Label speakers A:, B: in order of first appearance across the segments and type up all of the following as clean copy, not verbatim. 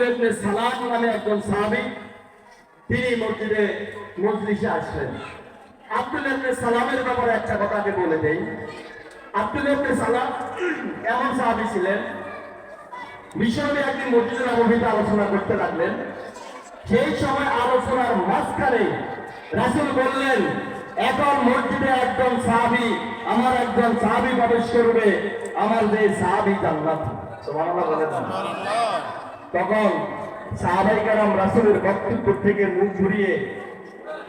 A: আব্দুল্লাহ ইবনে সালাম নামে একজন সাহাবী, তিনি মজলিসে আসলেন। আব্দুল্লাহ ইবনে সালামের ব্যাপারে একটা কথাকে বলে দেই। আব্দুল্লাহ ইবনে সালাম এমন সাহাবী ছিলেন, মিশরে একদিন মসজিদে নববীতে আলোচনা করতে লাগলেন। সেই সময় আলোচনার মাঝখানে রাসূল বললেন, এখন মসজিদে একজন সাহাবী, আমার একজন সাহাবী প্রবেশ করবে, আমার যে সাহাবী জান্নাতি। সুবহানাল্লাহ বলেন। তখন সাহাবায়ে কেরাম রাসূলের বক্তব্য থেকে মুখ ঘুরিয়ে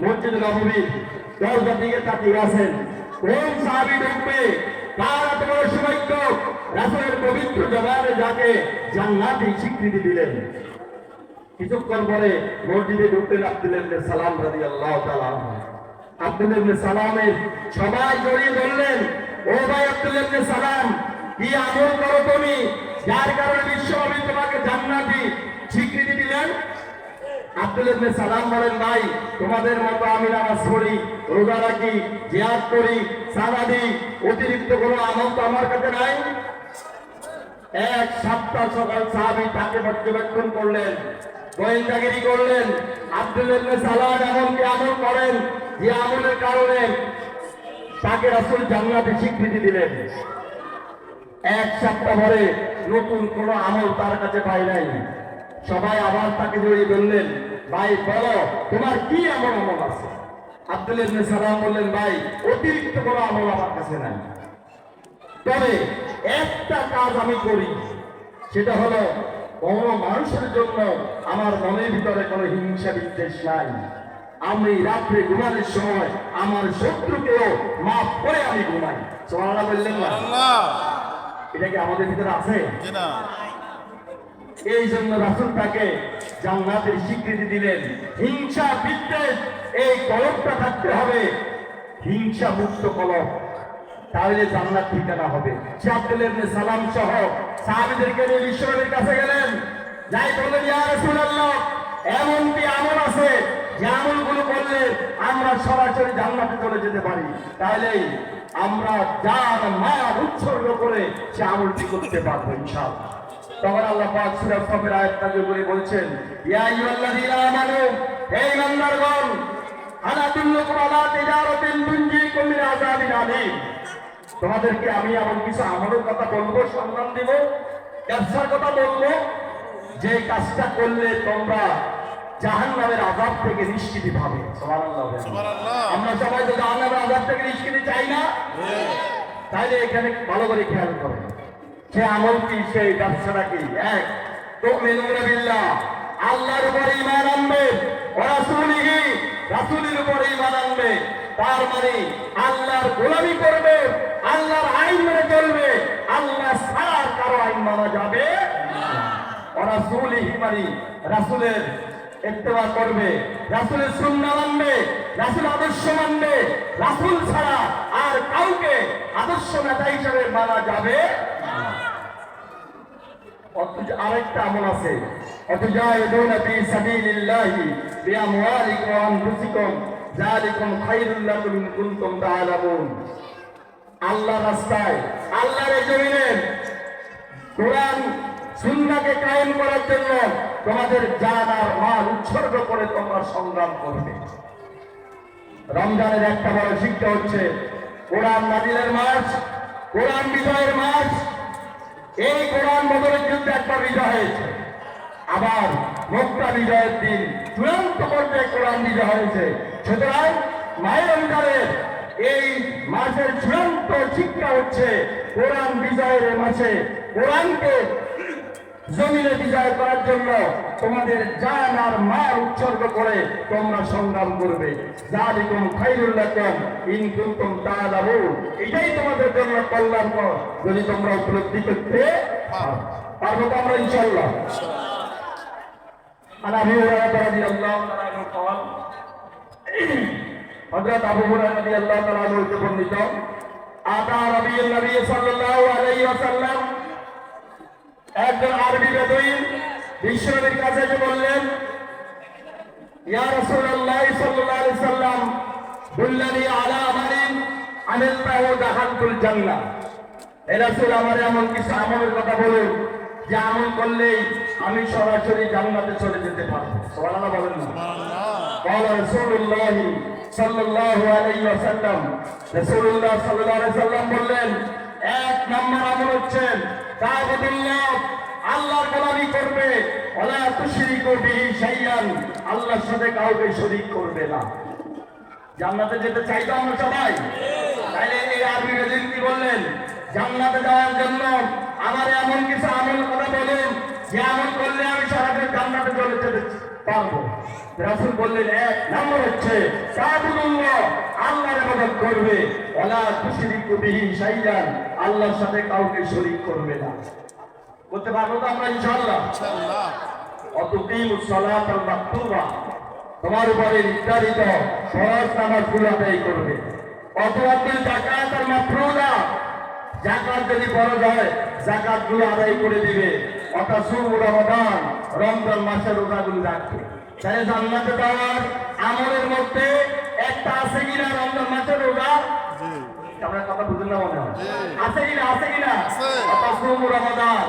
A: মসজিদে নববীর দরজার দিকে তাকিয়ে আছেন। কোন সাহাবী ঢুকবে, কার এত বড় সৌভাগ্য, রাসূলের পবিত্র জবানে যাকে জান্নাতি স্বীকৃতি দিলেন। কিছুক্ষণ পরে মসজিদে ঢুকলেন আব্দুল্লাহ ইবনে সালাম রাদিয়াল্লাহু তাআলা। আব্দুল্লাহ ইবনে সালামের সবাই জড়িয়ে ধরলেন, ও ভাই আব্দুল্লাহ ইবনে সালাম, কি আমল করো তুমি যার কারণে বিশ্বনবী তোমাকে জান্নাতি স্বীকৃতি দিলেন? আব্দুল্লাহ ইবনে সালাম বলেন, ভাই তোমাদের মতো আমি নামাজ পড়ি, রোজা রাখি, জিহাদ করি, সালাত দিই, অতিরিক্ত কোনো আমল তো আমার কাছে নাই। এক সপ্তাহ সকাল সাহাবী তাকে পর্যবেক্ষণ করলেন, গোয়েন্দাগিরি করলেন। আব্দুল্লাহ ইবনে সালাম এমন কি আমল করেন যে আমলের কারণে তাকে রাসূল জান্নাতে স্বীকৃতি দিলেন। এক সপ্তাহ পরে নতুন কোন আমল তার কাছে পাই নাই। সবাই আবার তাকে জড়িয়ে ধরলেন, ভাই বলো তোমার কি এমন আমল আছে? আব্দুল্লাহ ইবনে সালাম বললেন, ভাই অতিরিক্ত কোনো আমল আমার কাছে নাই, তবে একটা কাজ আমি করি, সেটা হলো কোন মানুষের জন্য আমার মনের ভিতরে কোনো হিংসা বিদ্বেষ নাই। আমি রাত্রে ঘুমানোর সময় আমার শত্রুকেও মাফ করে আমি ঘুমাই। সুবহানাল্লাহ বললেন না? এটা কি আমাদের ভিতরে আছে? এই জন্য রাসূল তাকে জান্নাতের স্বীকৃতি দিলেন। হিংসা বিদ্বেষ এই কলবটা থাকতে হবে, হিংসা মুক্ত কলব, তাহলে জান্নাত ঠিকানা হবে। সে আব্দুল্লাহ ইবনে সালাম সহ সাহাবীদেরকে নিয়ে বিশ্বনবীর কাছে গেলেন, যাই বললেন, ইয়া রাসূলুল্লাহ, এমন কি আমল আছে যে আমলগুলো করলে আমরা সরাসরি জান্নাতে চলে যেতে পারি? তাহলে আমরা জান মাল উৎসর্গ করে সে আমলটি করতে পারবো ইনশাআল্লাহ। তখন আল্লাহ পাক সূরা সফের আয়াত নাযিল করে বলছেন, ইয়া আইয়ুহাল্লাযীনা আমানু, হে ঈমানদারগণ, আলা আদুল্লুকুম আলা তিজারাতিন তুনজিকুম মিন আযাবিন আলীম, তোমাদেরকে আমি এমন কিছু আমলের কথা বলবো, সম্মান দিব, ব্যবসার কথা বলবো, যে কাজটা করলে তোমরা জাহান্নামের আযাব থেকে নিষ্কৃতি পাবে। সুবহানাল্লাহ। আমরা সবাই তো জাহান্নামের আযাব থেকে নিষ্কৃতি চাই না? তাইলে এখানে ভালো করে খেয়াল করেন, সে আমল কি, সেই ব্যবসাটা কি? এক, তুমিনুনা বিল্লাহ, আল্লাহর উপরে ঈমান আনবে, ওয়া রাসূলিহি, রাসূলের উপরে ঈমান আনবে। তার মানে আল্লাহর গোলামি করবে, আল্লাহর আইন মেনে চলবে, আল্লাহ ছাড়া কারো আইন মানা যাবে না। ওয়া রাসূলিহি মানে রাসূলের ইত্তেবা করবে, রাসূলের সুন্নাহ মানবে, রাসূল আদর্শ মানবে, রাসূল ছাড়া আর কাউকে আদর্শ নেতা হিসেবে মানা যাবে না। আরেকটা আমল আছে, অতুজাহিদুনা ফি সাবিলিল্লাহি বিআমওয়ালিকুম ওয়া আনফুসিকুম যালিকুম খায়রুল লাকুম ইন কুনতুম তা'লামুন। আল্লাহর রাস্তায়, আল্লাহর জমিনে কোরআন সুন্নাহকে কায়েম করার জন্য তোমাদের জান আর মাল উৎসর্গ করে তোমরা সংগ্রাম করবে। রমজানের একটা বড় শিক্ষা হচ্ছে কোরআন নাজিলের মাস, কোরআন বিজয়ের মাস। এই কোরআন বদরের যুদ্ধে একবার বিজয় হয়েছে, আবার মক্কা বিজয়ের দিন চূড়ান্ত পর্যায়ে কোরআন বিজয় হয়েছে। সুতরাং মাহে রমজানের এই মাসের চূড়ান্ত শিক্ষা হচ্ছে কোরআন বিজয়ের মাসে কোরআনকে জমিনে বিজয় করার জন্য তোমাদের জান আর মাল উৎসর্গ করে তোমরা সংগ্রাম করবে। যালিকুম খায়রুল লাকুম ইন কুনতুম তা'লামুন, এটাই তোমাদের জন্য কল্যাণকর যদি তোমরা উপলব্ধি করতে পারবো। তো আমরা ইনশাআল্লাহ। আর আবু হুরায়রা রাদিয়াল্লাহু তাআলা আনহু قال, হযরত আবু হুরায়রা রাদিয়াল্লাহু তাআলা আনহু হতে বর্ণিত, আতা নবী সাল্লাল্লাহু আলাইহি ওয়াসাল্লাম, একজন আরবি বেদুইন বিশ্বনবীর কাছে এসে বললেন, ইয়া রাসূলুল্লাহ সাল্লাল্লাহু আলাইহি ওয়াসাল্লাম, দুল্লানি আলা আমালিন আমিলতাহু দাখালতুল জান্নাহ। হে রাসূল, আমার এমন কিছু আমলের কথা বলুন যে আমল করলেই আমি সরাসরি জান্নাতে চলে যেতে পারবো। সুবহানাল্লাহ বলেন না? قال رسول الله صلى الله عليه وسلم, রাসূলুল্লাহ সাল্লাল্লাহু আলাইহি ওয়াসাল্লাম বললেন, এক নম্বর আমল হচ্ছে তাআবুদুল্লাহ, আল্লাহর গোলামি করবে, ওয়ালা তুশরিকু বিহি শাইআন, আল্লাহর সাথে কাউকে শরীক করবে না। জান্নাতে যেতে চাই তো আমরা সবাই? তাইলে এই আরবি রাজিল কি বললেন? জান্নাতে যাওয়ার জন্য আমার এমন কিছু আমল কথা বলুন যে আমল করলে আমি সরাসরি জান্নাতে চলে যেতে পারবো। রাসূল বললেন, এক নম্বর হচ্ছে তাআবুদুল্লাহ, আল্লাহর ইবাদত করবে, ওয়ালা তুশরিকু বিহি শাইআন, আল্লাহর সাথে কাউকে শরীক করবে না। করতে পারবো তো আমরা ইনশাআল্লাহ? ইনশাআল্লাহ। অতুকিমুস সালাতাল মাকতুবা, তোমার উপরে নির্ধারিত ফরজ নামাজগুলো আদায় করবে। অতুআতুল যাকাতাল মাফরুদা, যাকাত যদি ফরজ হয় যাকাতগুলো আদায় করে দিবে। অতাসুমু রমাদান, রমজান মাসের রোজাগুলো রাখবে। তাহলে জান্নাতে যাওয়ার আমলের মধ্যে একটা আছে কিনা রমজান মাসের রোজা? আমরা কথা বুঝুন না মনে হয়? আছে কিনা? আছে কিনা? অতাসুমু রমাদান।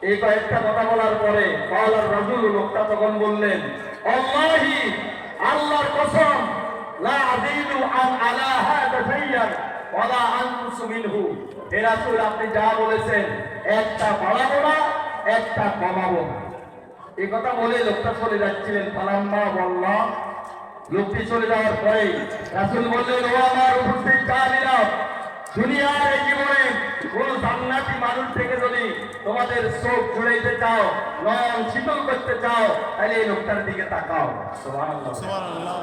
A: এই কয়েকটা কথা বলার পরে কালার রাজুল, লোকটা তখন বললেন, আল্লাহি, আল্লাহর কসম, লা আযীদু আন আলা হাদা শাইআন ওয়ালা আনকুসু মিনহু, হে রাসূল আপনি যা বলেছেন একটা বাড়াবো না, একটা কমাবো না। এই কথা বলে লোকটা চলে যাচ্ছিলেন। ফালাম্মা বললা, লোকটি চলে যাওয়ার পরে রাসূল বললেন, ও আমার উপস্থিত সাহাবীরা, দুনিয়ার এই জীবনে কোন জান্নাতি মানুষ থেকে যদি তোমাদের চোখ জুড়াইতে চাও, মন শীতল করতে চাও, তাহলে এই লোকটার দিকে তাকাও। সুবহানাল্লাহ, সুবহানাল্লাহ।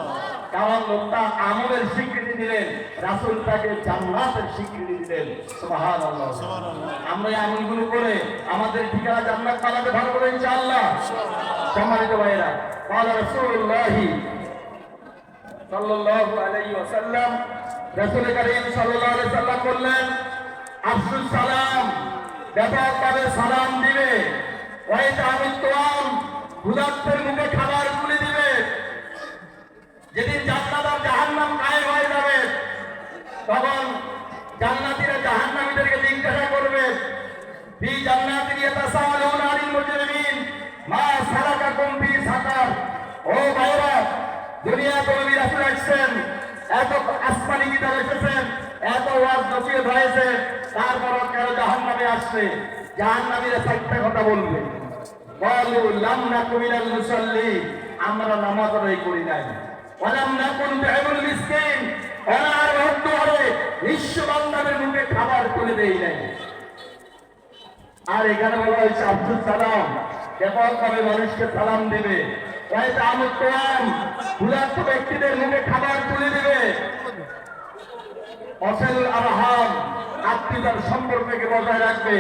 A: কারণ লোকটা আমলের স্বীকৃতি দিলেন, রাসূল তাকে জান্নাতের স্বীকৃতি দিলেন। সুবহানাল্লাহ, সুবহানাল্লাহ। আমরা এই আমলগুলো করে আমাদের ঠিকানা জান্নাত বানাতে পারবো ইনশাআল্লাহ। সম্মানিত ভাইরা, قال رسول الله সাল্লাল্লাহু আলাইহি ওয়াসাল্লাম, রাসূল কারীম সাল্লাল্লাহু আলাইহি ওয়াসাল্লাম বললেন, আফসুস সালাম, ব্যাপকভাবে সালাম দিবে। ওয়া ইতামুত তুআম, ক্ষুধার্তের মুখে খাবার তুলে দিবে। যেদিন জান্নাত আর জাহান্নাম কায়েম হয়ে যাবে, তখন জান্নাতীরা জাহান্নামীদেরকে জিজ্ঞাসা করবে, ফি জান্নাতিন ইয়াতাসাআলুনা আনিল মুজরিমিন মা সালাকাকুম ফি সাকার। ও ভাইরা, দুনিয়াতে নবী রাসূল আসছেন, এত আসমানি কিতাব এসেছেন, এত ওয়াজ নসিহত হয়েছে, তারপরও কেন জাহান্নামে আসছে? জাহান্নামীরা চারটা কথা বলবে, ক্বালু লাম নাকু মিনাল মুসাল্লি, আমরা নামাজ আদায় করি নাই। ওয়া লাম নাকু নুতঈমুল মিসকিন, অনার হদ্দুয়ারে নিঃস্ব বান্দাদের মুখে খাবার তুলে দেই নাই। আর এখানে বলা হয়েছে আফসুস সালাম, ব্যাপকভাবে মানুষকে সালাম দিবে। ওয়া ইতামুত তুআম, ক্ষুধার্ত ব্যক্তিদের মুখে খাবার তুলে দিবে। ওয়াসিলুল আরহাম, আত্মীয়তার সম্পর্ককে বজায় রাখবে।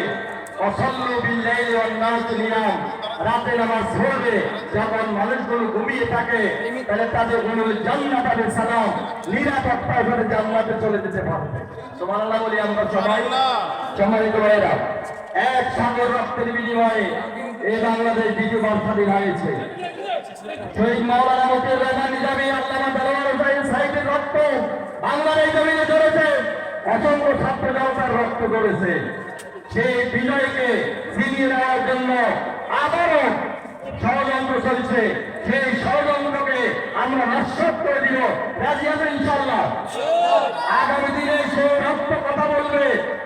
A: ওয়াসাল্লু বিল লাইলি ওয়ান নাস নিয়াম, রাতে নামাজ পড়বে, যখন মানুষগুলো ঘুমিয়ে থাকে, তাহলে তাদের গুনুল জান্নাত বিস সালাম, নিরাপত্তার সাথে জান্নাতে চলে যেতে পারবে। সুবহানাল্লাহ বলি আমরা সবাই। সম্মানিত ভাইরা, এক সাগর রক্তের বিনিময়ে এই বাংলাদেশ দ্বিতীয়বার স্বাধীন হয়েছে। শহীদ মাওলানা মতিউর রহমান নিজামী, আল্লামা দেলোয়ার হোসেন সাইদের রক্ত বাংলার এই জমিনে ঝরেছে, অসংখ্য ছাত্র জনতার রক্ত ঝরেছে। সেই বিজয়কে ছিনিয়ে নেওয়ার জন্য আবারও ষড়যন্ত্র চলছে। সেই ষড়যন্ত্রকে আমরা নস্যাৎ করে দিব। রাজি আছেন ইনশাআল্লাহ? আগামী দিনে সেই রক্ত কথা বলবে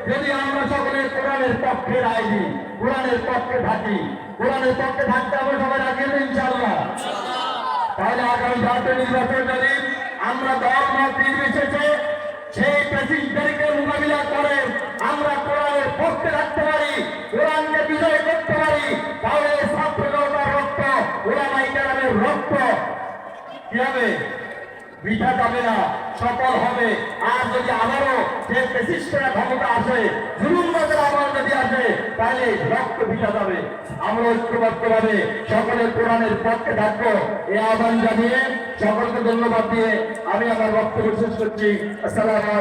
A: যদি আমরা সকলে কোরআনের পক্ষে রায় দিই, কোরআনের পক্ষে থাকি। কোরআনের পক্ষে থাকতে আমরা সবাই রাজি আছেন ইনশাআল্লাহ? তাহলে আগামী জাতীয় নির্বাচন যদি আমরা দল মত নির্বিশেষে সেই প্রেসিডেন্টকে মোকাবিলা করে আমরা কোরআনের পক্ষে রাখতে পারি, কোরআনকে বিজয় করতে পারি, তাহলে ছাত্র জনতার রক্ত, ওলামায়ে কেরামের রক্ত কি হবে? বৃথা যাবে না, সফল হবে। আর যদি আবারও যে প্রেসিডেন্টরা ক্ষমতা আসে, জুলুমবাজের আবার যদি আসে, তাহলে রক্ত বৃথা যাবে। আমরা ঐক্যবদ্ধভাবে সকলে কোরআনের পক্ষে থাকবো, এই আহ্বান জানিয়ে সকলকে ধন্যবাদ দিয়ে আমি আমার বক্তব্য শেষ করছি। আসসালামু আলাইকুম।